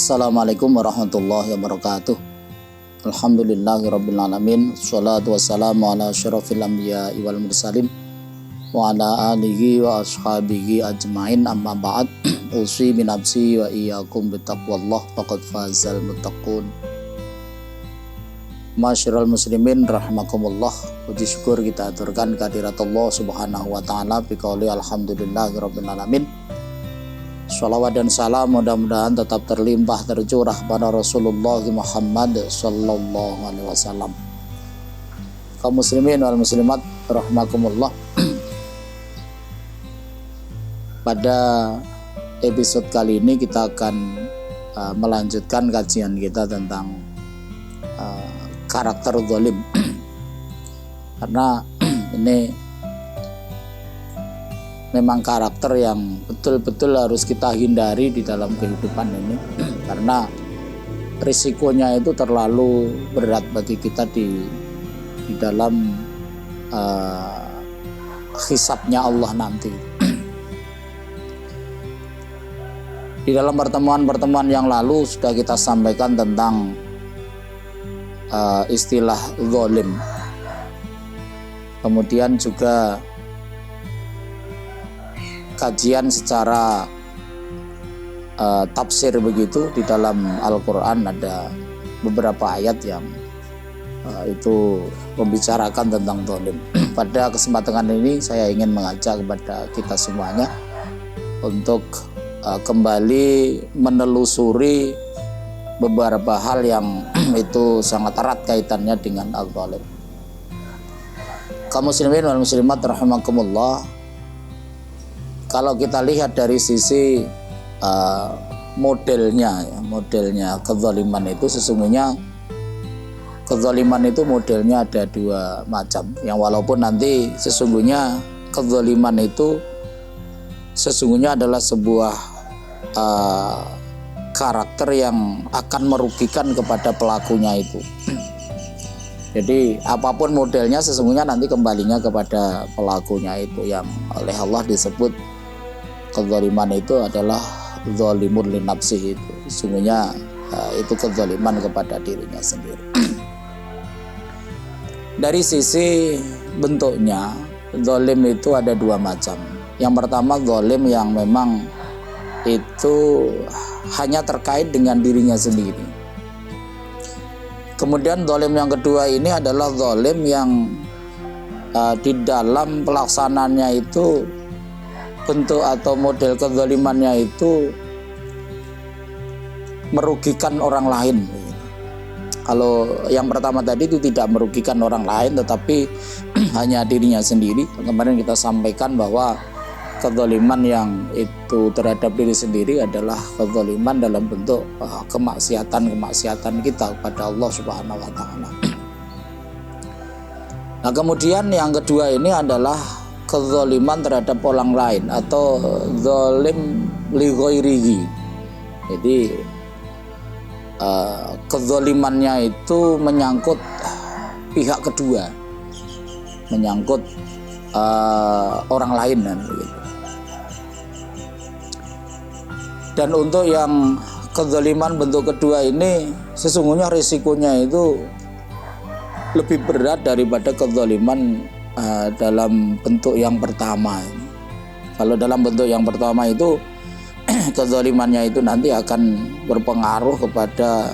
Assalamualaikum warahmatullahi wabarakatuh. Alhamdulillahirrabbilalamin. Assalatu wassalamu ala asyrafil anbiya wal mursalin wa ala alihi wa ashabihi ajmain, amma ba'd. Usi min nafsi wa iyyakum bittaqwallah faqad fazal muttaqun. Masyarul muslimin rahimakumullah. Puji syukur kita aturkan kehadirat Allah subhanahu wa ta'ala biqauli alhamdulillahirabbil alamin. Shalawat dan salam mudah-mudahan tetap terlimpah tercurah pada Rasulullah Muhammad sallallahu alaihi wasallam. Kaum muslimin wal muslimat rahimakumullah. Pada episode kali ini kita akan melanjutkan kajian kita tentang karakter zalim. Karena ini memang karakter yang betul-betul harus kita hindari di dalam kehidupan ini, karena risikonya itu terlalu berat bagi kita di dalam hisabnya Allah nanti. Di dalam pertemuan-pertemuan yang lalu sudah kita sampaikan tentang istilah zalim. Kemudian juga kajian secara tafsir begitu. Di dalam Al-Quran ada beberapa ayat yang itu membicarakan tentang zalim. Pada kesempatan ini saya ingin mengajak kepada kita semuanya untuk kembali menelusuri beberapa hal yang itu sangat erat kaitannya dengan al-zalim. Kaum muslimin wal muslimat rahimakumullah. Kalau kita lihat dari sisi modelnya kezaliman itu, sesungguhnya kezaliman itu modelnya ada dua macam. Yang walaupun nanti sesungguhnya kezaliman itu sesungguhnya adalah sebuah karakter yang akan merugikan kepada pelakunya itu. Jadi apapun modelnya sesungguhnya nanti kembalinya kepada pelakunya itu, yang oleh Allah disebut kezaliman itu adalah zalimun li nafsihi. Itu sesungguhnya itu kezaliman kepada dirinya sendiri. Dari sisi bentuknya, zalim itu ada dua macam. Yang pertama zalim yang memang itu hanya terkait dengan dirinya sendiri. Kemudian zalim yang kedua ini adalah zalim yang di dalam pelaksanaannya itu bentuk atau model kezalimannya itu merugikan orang lain. Kalau yang pertama tadi itu tidak merugikan orang lain tetapi hanya dirinya sendiri. Kemarin kita sampaikan bahwa kezaliman yang itu terhadap diri sendiri adalah kezaliman dalam bentuk kemaksiatan kita kepada Allah Subhanahu wa taala. Nah, kemudian yang kedua ini adalah kezaliman terhadap orang lain atau zalim li ghairihi. Jadi kezalimannya itu menyangkut pihak kedua, menyangkut orang lain dan begitu. Dan untuk yang kezaliman bentuk kedua ini sesungguhnya risikonya itu lebih berat daripada kezaliman dalam bentuk yang pertama. Kalau dalam bentuk yang pertama itu kezalimannya itu nanti akan berpengaruh kepada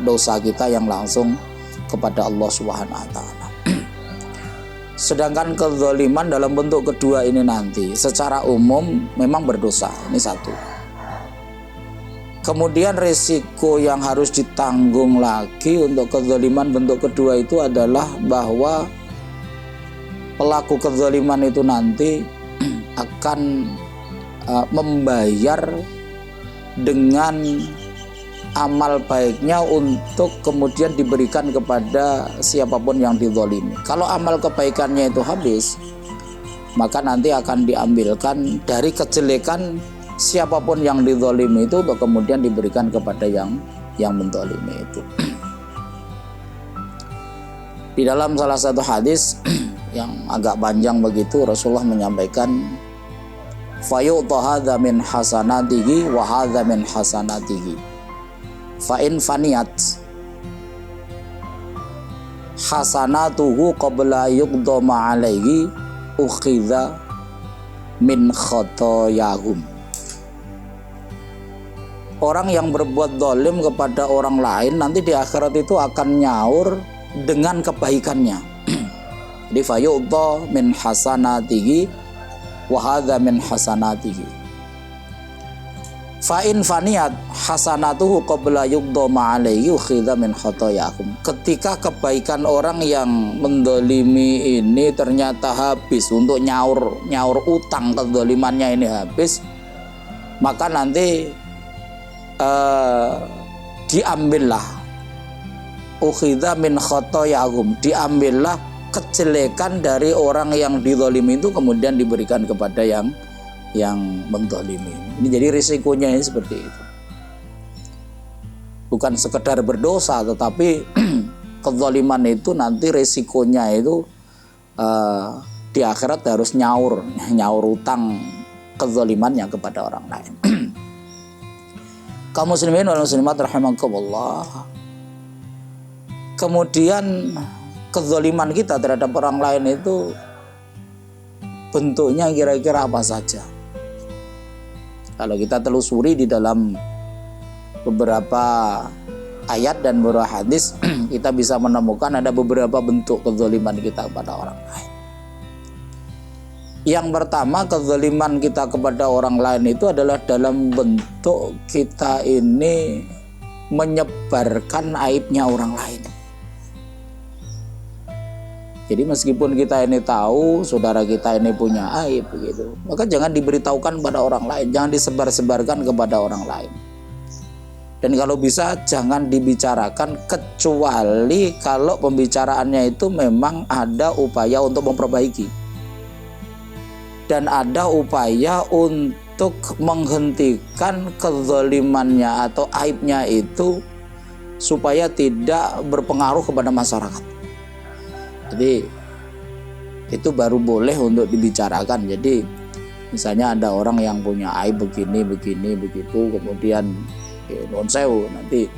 dosa kita yang langsung kepada Allah Subhanahu wa taala. Sedangkan kezaliman dalam bentuk kedua ini nanti secara umum memang berdosa. Ini satu. Kemudian risiko yang harus ditanggung lagi untuk kezaliman bentuk kedua itu adalah bahwa pelaku kezaliman itu nanti akan membayar dengan amal baiknya untuk kemudian diberikan kepada siapapun yang dizalimi. Kalau amal kebaikannya itu habis, maka nanti akan diambilkan dari kejelekan siapapun yang dizalimi itu untuk kemudian diberikan kepada yang menzalimi itu. Di dalam salah satu hadis yang agak panjang begitu, Rasulullah menyampaikan fayu'ta hadza min hasanatihi wa hadza min hasanatihi. fa in faniyat hasanatuhu qabla yuqdama alaihi ukhidha min khotoyahum. Orang yang berbuat zalim kepada orang lain nanti di akhirat itu akan nyaur dengan kebaikannya. Jadi fayu'ta min hasanatihi wa hadza min hasanatihi. Fa in faniyat hasanatuhu qabla yuqdama alaihi ukhidha min khotoyahum. Ketika kebaikan orang yang mendolimi ini ternyata habis untuk nyaur utang kezalimannya ini habis, maka nanti diambillah ukhidha min khotoyahum, diambillah kejelekan dari orang yang dizalimi itu kemudian diberikan kepada yang menzalimi. Ini jadi risikonya ini seperti itu. Bukan sekedar berdosa, tetapi kezaliman itu nanti risikonya itu di akhirat harus nyaur utang kezalimannya kepada orang lain. Kaum muslimin wal muslimat rahimakumullah. Kemudian kezaliman kita terhadap orang lain itu bentuknya kira-kira apa saja? Kalau kita telusuri di dalam beberapa ayat dan beberapa hadis, kita bisa menemukan ada beberapa bentuk kezaliman kita kepada orang lain. Yang pertama, kezaliman kita kepada orang lain itu adalah dalam bentuk kita ini menyebarkan aibnya orang lain. Jadi meskipun kita ini tahu saudara kita ini punya aib begitu, maka jangan diberitahukan kepada orang lain, jangan disebar-sebarkan kepada orang lain. Dan kalau bisa jangan dibicarakan kecuali kalau pembicaraannya itu memang ada upaya untuk memperbaiki. Dan ada upaya untuk menghentikan kezalimannya atau aibnya itu supaya tidak berpengaruh kepada masyarakat. Jadi itu baru boleh untuk dibicarakan. Jadi misalnya ada orang yang punya aib begini begitu, kemudian non sewu nanti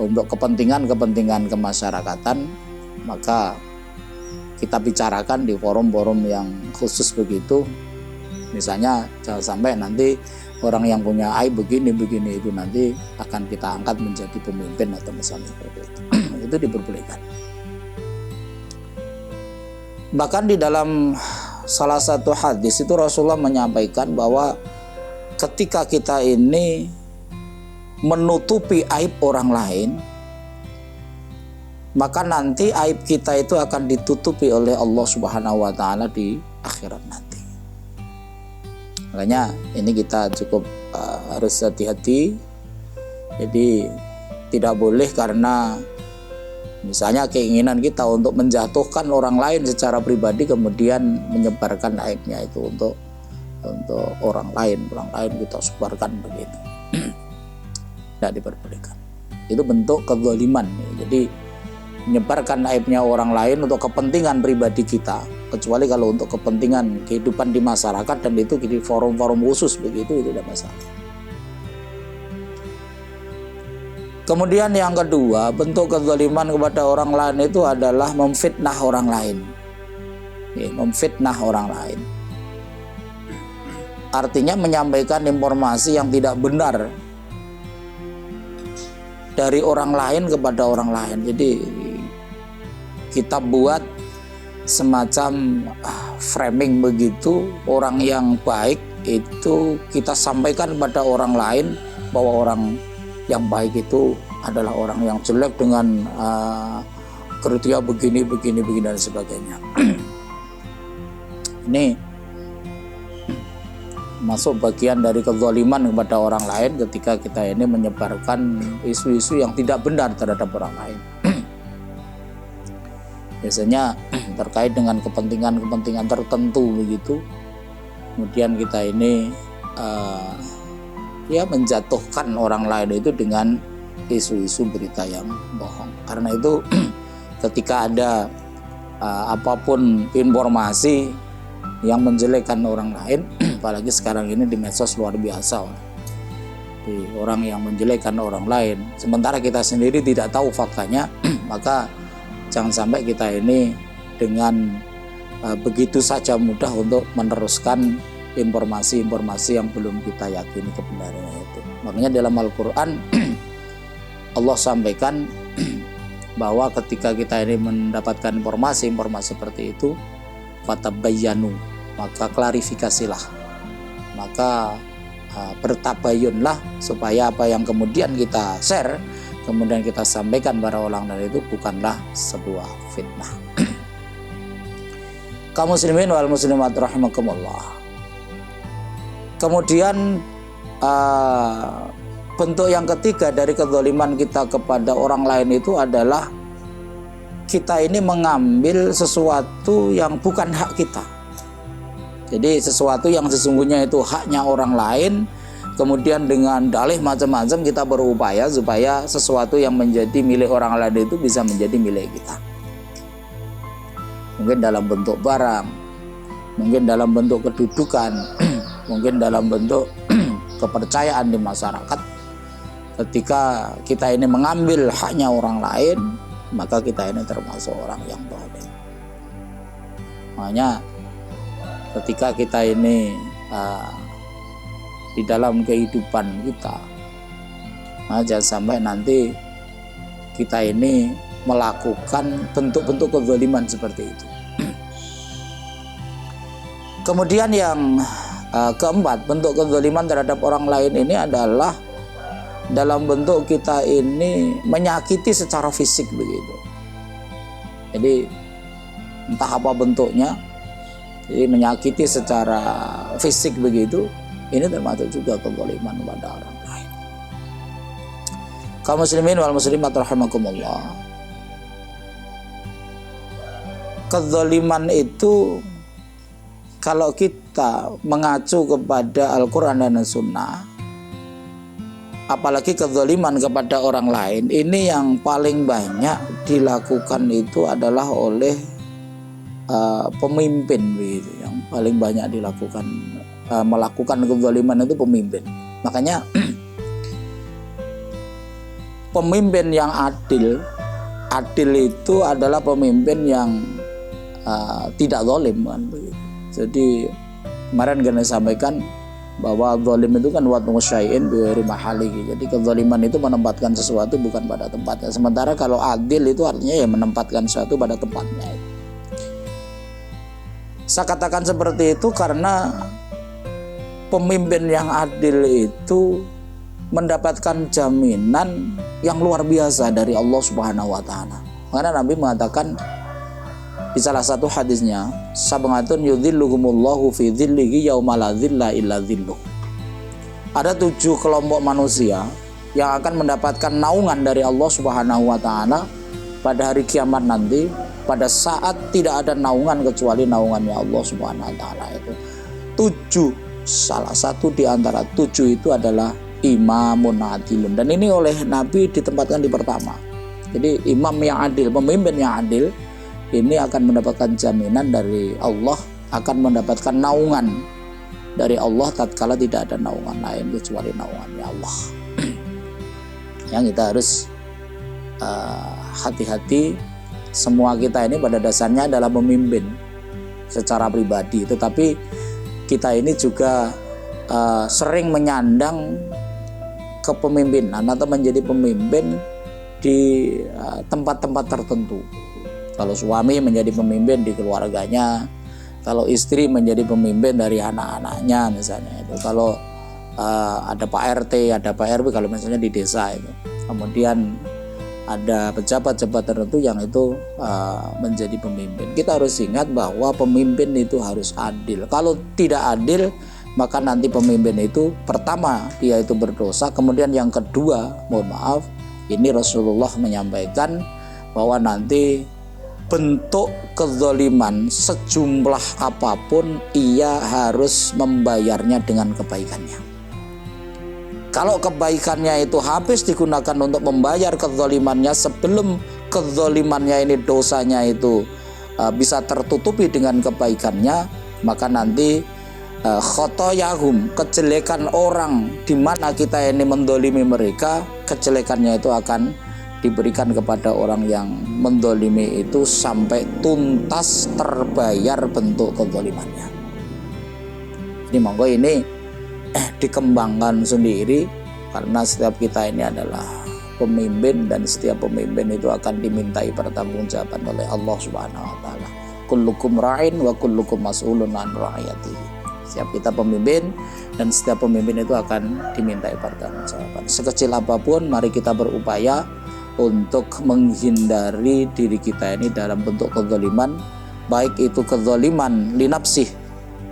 untuk kepentingan kemasyarakatan, maka kita bicarakan di forum-forum yang khusus begitu. Misalnya jangan sampai nanti orang yang punya aib begini itu nanti akan kita angkat menjadi pemimpin atau misalnya seperti itu. Itu diperbolehkan. Bahkan di dalam salah satu hadis itu Rasulullah menyampaikan bahwa ketika kita ini menutupi aib orang lain, maka nanti aib kita itu akan ditutupi oleh Allah Subhanahu wa taala di akhirat nanti. Makanya ini kita cukup harus hati-hati. Jadi tidak boleh karena misalnya keinginan kita untuk menjatuhkan orang lain secara pribadi kemudian menyebarkan aibnya itu untuk orang lain kita sebarkan begitu. Tidak diperbolehkan. Itu bentuk kezaliman. Jadi menyebarkan aibnya orang lain untuk kepentingan pribadi kita, kecuali kalau untuk kepentingan kehidupan di masyarakat dan itu di forum-forum khusus begitu, itu tidak masalah. Kemudian yang kedua, bentuk kezaliman kepada orang lain itu adalah memfitnah orang lain. Memfitnah orang lain artinya menyampaikan informasi yang tidak benar dari orang lain kepada orang lain. Jadi kita buat semacam framing begitu, orang yang baik itu kita sampaikan pada orang lain bahwa orang yang baik itu adalah orang yang jelek dengan kriteria begini dan sebagainya. Ini masuk bagian dari kezaliman kepada orang lain ketika kita ini menyebarkan isu-isu yang tidak benar terhadap orang lain. Biasanya terkait dengan kepentingan tertentu begitu. Kemudian kita ini menjatuhkan orang lain itu dengan isu-isu berita yang bohong. Karena itu ketika ada apapun informasi yang menjelekkan orang lain, apalagi sekarang ini di medsos luar biasa, Jadi orang yang menjelekkan orang lain, sementara kita sendiri tidak tahu faktanya, maka jangan sampai kita ini dengan begitu saja mudah untuk meneruskan informasi-informasi yang belum kita yakini kebenarannya itu. Makanya dalam Al-Quran Allah sampaikan bahwa ketika kita ini mendapatkan informasi-informasi seperti itu, fatabayyanu, maka klarifikasilah, maka bertabayunlah, supaya apa yang kemudian kita share, kemudian kita sampaikan pada orang lain itu bukanlah sebuah fitnah. Kaum muslimin wal muslimat rahimakumullah. Kemudian bentuk yang ketiga dari kezaliman kita kepada orang lain itu adalah kita ini mengambil sesuatu yang bukan hak kita. Jadi sesuatu yang sesungguhnya itu haknya orang lain, kemudian dengan dalih macam-macam kita berupaya supaya sesuatu yang menjadi milik orang lain itu bisa menjadi milik kita. Mungkin dalam bentuk barang, mungkin dalam bentuk kedudukan, mungkin dalam bentuk kepercayaan di masyarakat. Ketika kita ini mengambil haknya orang lain, maka kita ini termasuk orang yang zalim. Makanya ketika kita ini di dalam kehidupan kita, jangan sampai nanti kita ini melakukan bentuk-bentuk kezaliman seperti itu. Kemudian yang keempat, bentuk kezaliman terhadap orang lain ini adalah dalam bentuk kita ini menyakiti secara fisik begitu. Jadi entah apa bentuknya, jadi menyakiti secara fisik begitu, ini termasuk juga kezaliman kepada orang lain. Kaum muslimin wal muslimat rahimakumullah. Kezaliman itu kalau kita mengacu kepada Al-Quran dan Sunnah, apalagi kezaliman kepada orang lain, ini yang paling banyak dilakukan itu adalah oleh pemimpin begitu. Yang paling banyak dilakukan melakukan kezaliman itu pemimpin. Makanya pemimpin yang adil itu adalah pemimpin yang tidak zalim kan begitu. Jadi kemarin kami sampaikan bahwa zalim itu kan watu syai'in bi mahalihi. Jadi kezaliman itu menempatkan sesuatu bukan pada tempatnya. Sementara kalau adil itu artinya ya menempatkan sesuatu pada tempatnya. Saya katakan seperti itu karena pemimpin yang adil itu mendapatkan jaminan yang luar biasa dari Allah Subhanahu wa taala. Karena Nabi mengatakan di salah satu hadisnya, sab'atun yudhilluhumullahu fi dhillihi yauma la dhilla illa dhilluh. Ada 7 kelompok manusia yang akan mendapatkan naungan dari Allah Subhanahu wa taala pada hari kiamat nanti, pada saat tidak ada naungan kecuali naungannya Allah Subhanahu wa taala. Itu 7, salah satu di antara 7 itu adalah imamun adilun, dan ini oleh Nabi ditempatkan di pertama. Jadi imam yang adil, pemimpin yang adil ini akan mendapatkan jaminan dari Allah, akan mendapatkan naungan dari Allah tatkala tidak ada naungan lain kecuali naungannya Allah. Yang kita harus hati-hati. Semua kita ini pada dasarnya adalah pemimpin secara pribadi, tetapi kita ini juga sering menyandang kepemimpinan atau menjadi pemimpin di tempat-tempat tertentu. Kalau suami menjadi pemimpin di keluarganya, kalau istri menjadi pemimpin dari anak-anaknya misalnya itu. Kalau ada Pak RT, ada Pak RW kalau misalnya di desa itu. Kemudian ada pejabat-pejabat tertentu yang itu menjadi pemimpin. Kita harus ingat bahwa pemimpin itu harus adil. Kalau tidak adil, maka nanti pemimpin itu pertama dia itu berdosa, kemudian yang kedua, mohon maaf, ini Rasulullah menyampaikan bahwa nanti bentuk kezaliman sejumlah apapun ia harus membayarnya dengan kebaikannya. Kalau kebaikannya itu habis digunakan untuk membayar kezalimannya, sebelum kezalimannya ini, dosanya itu bisa tertutupi dengan kebaikannya, maka nanti khotoyahum, kejelekan orang di mana kita ini mendolimi mereka, kejelekannya itu akan diberikan kepada orang yang mendolimi itu sampai tuntas terbayar bentuk kezalimannya. Ini monggo ini dikembangkan sendiri, karena setiap kita ini adalah pemimpin dan setiap pemimpin itu akan dimintai pertanggungjawaban oleh Allah Subhanahu wa taala. Kullukum ra'in wa kullukum mas'ulun an ra'iyatihi. Setiap kita pemimpin dan setiap pemimpin itu akan dimintai pertanggungjawaban. Sekecil apapun mari kita berupaya untuk menghindari diri kita ini dalam bentuk kezaliman, baik itu kezaliman linapsih,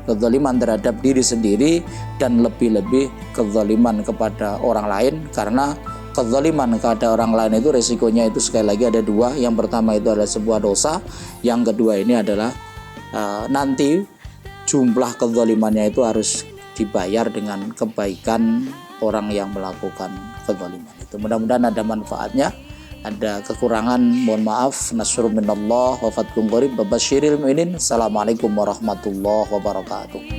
kezaliman terhadap diri sendiri, dan lebih-lebih kezaliman kepada orang lain, karena kezaliman kepada orang lain itu resikonya itu sekali lagi ada dua. Yang pertama itu adalah sebuah dosa, yang kedua ini adalah nanti jumlah kezalimannya itu harus dibayar dengan kebaikan orang yang melakukan kezaliman itu. Mudah-mudahan ada manfaatnya. Ada kekurangan mohon maaf. Nasrun minallah wa fathun qarib. Babasyiril mu'minin. Assalamualaikum warahmatullahi wabarakatuh.